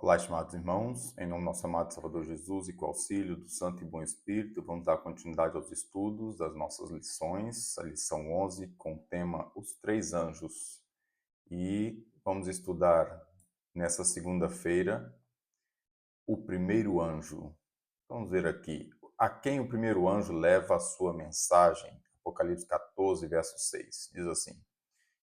Olá, estimados irmãos, em nome do nosso amado Salvador Jesus e com o auxílio do Santo e Bom Espírito, vamos dar continuidade aos estudos das nossas lições, a lição 11, com o tema Os Três Anjos. E vamos estudar nessa segunda-feira o primeiro anjo. Vamos ver aqui, a quem o primeiro anjo leva a sua mensagem? Apocalipse 14, verso 6, diz assim: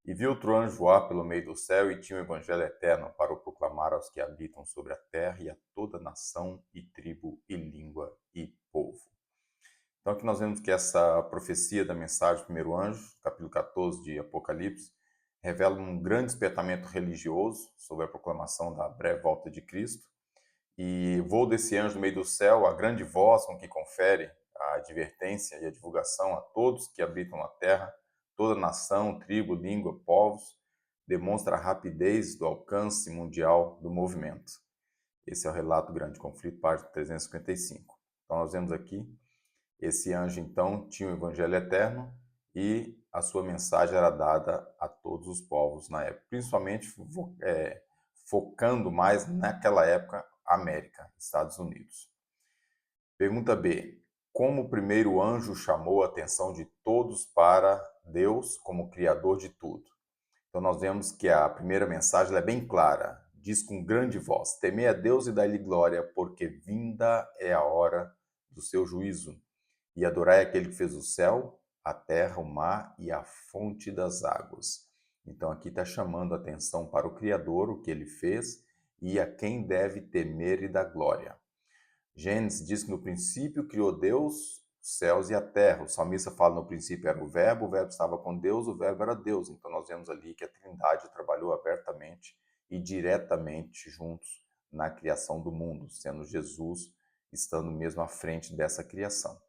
E vi outro anjo voar pelo meio do céu e tinha o evangelho eterno para o proclamar aos que habitam sobre a terra e a toda nação e tribo e língua e povo. Então aqui nós vemos que essa profecia da mensagem do primeiro anjo, capítulo 14 de Apocalipse, revela um grande despertamento religioso sobre a proclamação da breve volta de Cristo. E voo desse anjo no meio do céu, a grande voz com que confere a advertência e a divulgação a todos que habitam na terra, toda nação, tribo, língua, povos, demonstra a rapidez do alcance mundial do movimento. Esse é o relato do grande conflito, página 355. Então nós vemos aqui, esse anjo então tinha o evangelho eterno e a sua mensagem era dada a todos os povos na época, principalmente focando mais naquela época América, Estados Unidos. Pergunta B. Como o primeiro anjo chamou a atenção de todos para Deus como Criador de tudo? Então nós vemos que a primeira mensagem é bem clara. Diz com grande voz: Temei a Deus e dai-lhe glória, porque vinda é a hora do seu juízo. E adorai aquele que fez o céu, a terra, o mar e a fonte das águas. Então aqui está chamando a atenção para o Criador, o que ele fez, e a quem deve temer e dar glória. Gênesis diz que no princípio criou Deus os céus e a terra. O salmista fala no princípio era o verbo estava com Deus, o verbo era Deus. Então nós vemos ali que a Trindade trabalhou abertamente e diretamente juntos na criação do mundo, sendo Jesus estando mesmo à frente dessa criação.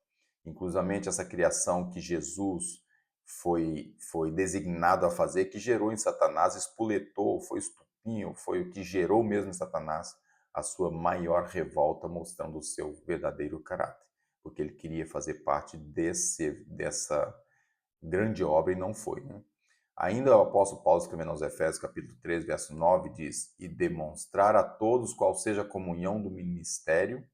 Inclusivamente essa criação que Jesus foi designado a fazer, que gerou em Satanás, espoletou, foi estupinho, foi o que gerou mesmo em Satanás a sua maior revolta, mostrando o seu verdadeiro caráter, porque ele queria fazer parte dessa grande obra e não foi. Né? Ainda o apóstolo Paulo, escrevendo aos Efésios, capítulo 3, verso 9, diz: E demonstrar a todos qual seja a comunhão do mistério,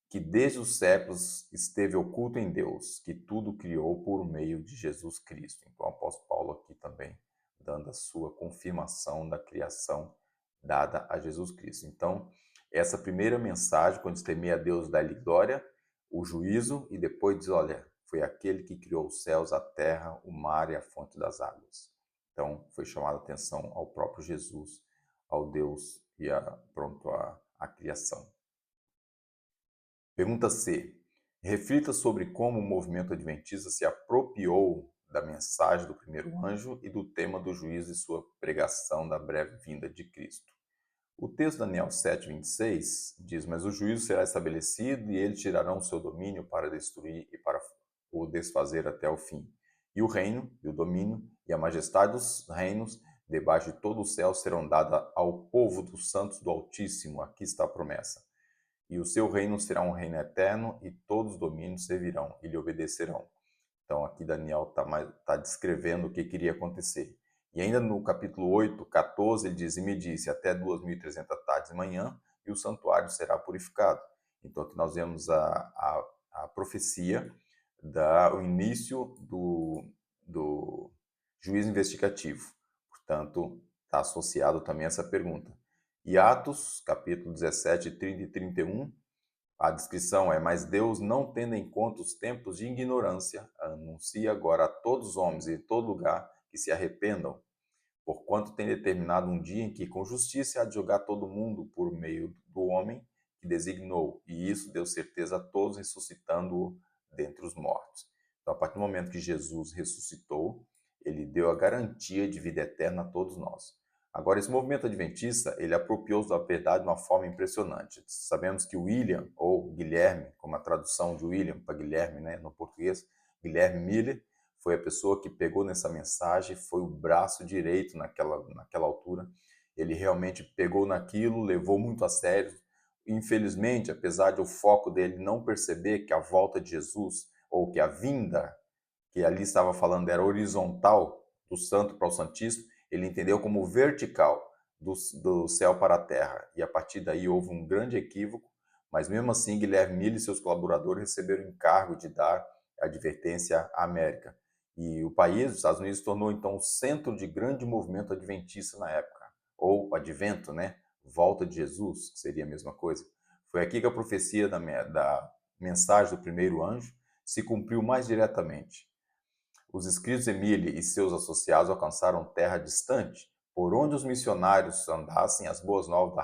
que desde os séculos esteve oculto em Deus, que tudo criou por meio de Jesus Cristo. Então o apóstolo Paulo aqui também dando a sua confirmação da criação dada a Jesus Cristo. Então, essa primeira mensagem, quando temer a Deus, dá-lhe glória, o juízo, e depois diz, olha, foi aquele que criou os céus, a terra, o mar e a fonte das águas. Então, foi chamada a atenção ao próprio Jesus, ao Deus e a criação. Pergunta C. Reflita sobre como o movimento adventista se apropriou da mensagem do primeiro anjo e do tema do juízo e sua pregação da breve vinda de Cristo. O texto de Daniel 7:26 diz: Mas o juízo será estabelecido e eles tirarão o seu domínio para destruir e para o desfazer até o fim. E o reino, e o domínio, e a majestade dos reinos, debaixo de todo o céu, serão dadas ao povo dos santos do Altíssimo. Aqui está a promessa. E o seu reino será um reino eterno, e todos os domínios servirão e lhe obedecerão. Então aqui Daniel está descrevendo o que queria acontecer. E ainda no capítulo 8, 14, ele diz: E me disse, até 2.300 tardes de manhã, e o santuário será purificado. Então aqui nós vemos a profecia, o início do juízo investigativo. Portanto, está associado também a essa pergunta. E Atos, capítulo 17, 30 e 31, a descrição é: Mas Deus, não tendo em conta os tempos de ignorância, anuncia agora a todos os homens em todo lugar que se arrependam, porquanto tem determinado um dia em que com justiça há de julgar todo mundo por meio do homem que designou, e isso deu certeza a todos, ressuscitando-o dentre os mortos. Então, a partir do momento que Jesus ressuscitou, ele deu a garantia de vida eterna a todos nós. Agora, esse movimento adventista, ele apropriou-se da verdade de uma forma impressionante. Sabemos que William, ou Guilherme, como a tradução de William para Guilherme, né, no português, Guilherme Miller, foi a pessoa que pegou nessa mensagem, foi o braço direito naquela altura. Ele realmente pegou naquilo, levou muito a sério. Infelizmente, apesar de o foco dele não perceber que a volta de Jesus, ou que a vinda, que ali estava falando, era horizontal, do santo para o santíssimo, ele entendeu como vertical, do céu para a terra. E a partir daí houve um grande equívoco, mas mesmo assim Guilherme Mille e seus colaboradores receberam o encargo de dar advertência à América. E o país, os Estados Unidos, se tornou então o centro de grande movimento adventista na época, ou advento, né? Volta de Jesus, que seria a mesma coisa. Foi aqui que a profecia da mensagem do primeiro anjo se cumpriu mais diretamente. Os escritos de Emília e seus associados alcançaram terra distante, por onde os missionários andassem, as boas novas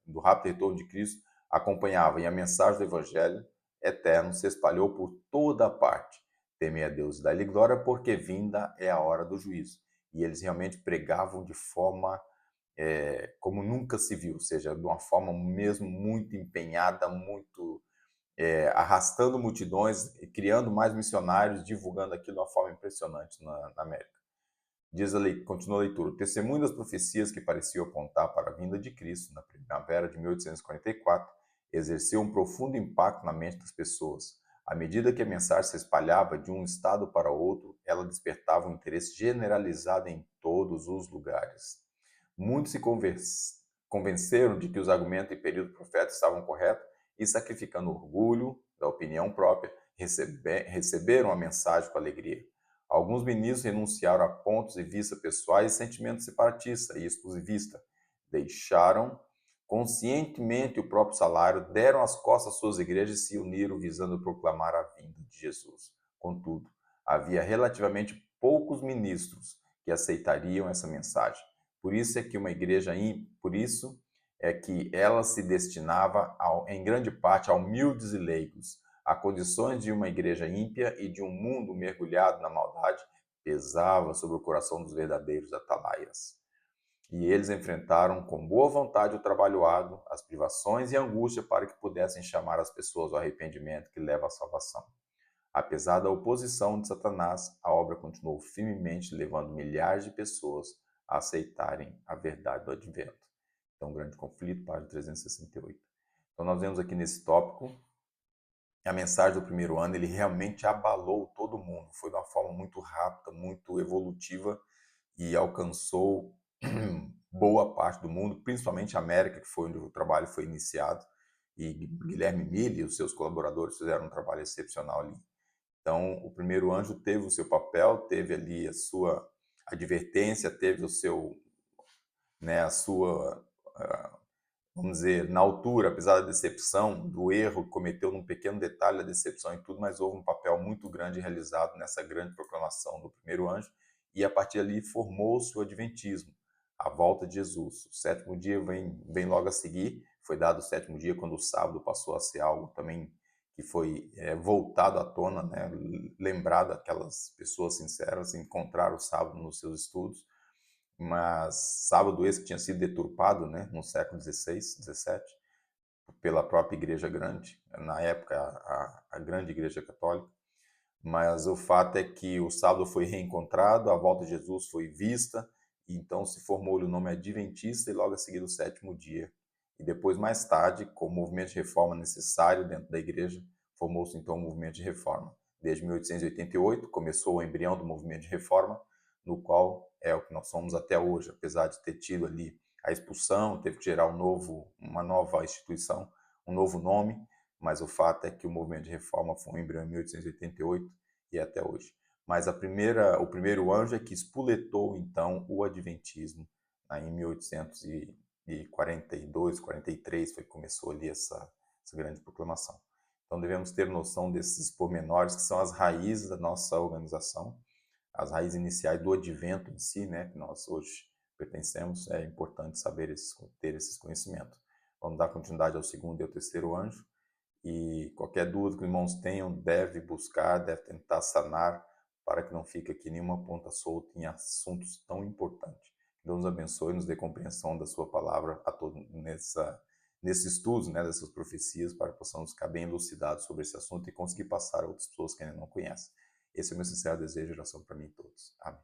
do rápido retorno de Cristo acompanhavam, e a mensagem do Evangelho eterno se espalhou por toda a parte. Temei a Deus e dai-lhe glória, porque vinda é a hora do juízo. E eles realmente pregavam de forma como nunca se viu, ou seja, de uma forma mesmo muito empenhada, muito arrastando multidões, criando mais missionários, divulgando aquilo de uma forma impressionante na América. Continua a leitura. O testemunho das profecias que pareciam apontar para a vinda de Cristo na primavera de 1844 exerceu um profundo impacto na mente das pessoas. À medida que a mensagem se espalhava de um estado para outro, ela despertava um interesse generalizado em todos os lugares. Muitos se convenceram de que os argumentos e período profético estavam corretos e, sacrificando o orgulho da opinião própria, receberam a mensagem com alegria. Alguns ministros renunciaram a pontos de vista pessoais e sentimentos separatistas e exclusivistas. Deixaram conscientemente o próprio salário, deram as costas às suas igrejas e se uniram visando proclamar a vinda de Jesus. Contudo, havia relativamente poucos ministros que aceitariam essa mensagem. Por isso é que ela se destinava, em grande parte, a humildes e leigos. A condições de uma igreja ímpia e de um mundo mergulhado na maldade pesava sobre o coração dos verdadeiros atalaias. E eles enfrentaram com boa vontade o trabalho árduo, as privações e a angústia para que pudessem chamar as pessoas ao arrependimento que leva à salvação. Apesar da oposição de Satanás, a obra continuou firmemente, levando milhares de pessoas a aceitarem a verdade do advento. Então, grande conflito, página 368. Então, nós vemos aqui nesse tópico a mensagem do primeiro ano, ele realmente abalou todo mundo. Foi de uma forma muito rápida, muito evolutiva e alcançou boa parte do mundo, principalmente a América, que foi onde o trabalho foi iniciado. E Guilherme Mille e os seus colaboradores fizeram um trabalho excepcional ali. Então, o primeiro anjo teve o seu papel, teve ali a sua advertência, teve o seu, né, a sua vamos dizer, na altura, apesar da decepção, do erro que cometeu num pequeno detalhe, da decepção e tudo, mas houve um papel muito grande realizado nessa grande proclamação do primeiro anjo, e a partir dali formou-se o Adventismo, a volta de Jesus. O sétimo dia vem logo a seguir, foi dado o sétimo dia quando o sábado passou a ser algo também que foi voltado à tona, né? Lembrado aquelas pessoas sinceras, encontraram o sábado nos seus estudos, mas sábado esse que tinha sido deturpado, né, no século XVI, XVII, pela própria Igreja Grande, na época a grande Igreja Católica, mas o fato é que o sábado foi reencontrado, a volta de Jesus foi vista, e então se formou o nome Adventista e logo a seguir o sétimo dia. E depois, mais tarde, com o movimento de reforma necessário dentro da igreja, formou-se então o movimento de reforma. Desde 1888 começou o embrião do movimento de reforma, no qual é o que nós somos até hoje, apesar de ter tido ali a expulsão, teve que gerar uma nova instituição, um novo nome, mas o fato é que o movimento de reforma foi um embrião em 1888 e até hoje. Mas o primeiro anjo é que espoletou então o adventismo, em 1842, 43 foi que começou ali essa grande proclamação. Então devemos ter noção desses pormenores que são as raízes da nossa organização, as raízes iniciais do advento em si, né, que nós hoje pertencemos. É importante ter esses conhecimentos. Vamos dar continuidade ao segundo e ao terceiro anjo, e qualquer dúvida que os irmãos tenham, deve buscar, deve tentar sanar, para que não fique aqui nenhuma ponta solta em assuntos tão importantes. Deus nos abençoe e nos dê compreensão da sua palavra a todo nesse estudo, né, dessas profecias, para que possamos ficar bem elucidados sobre esse assunto e conseguir passar a outras pessoas que ainda não conhecem. Esse é o meu sincero desejo e oração para mim e todos. Amém.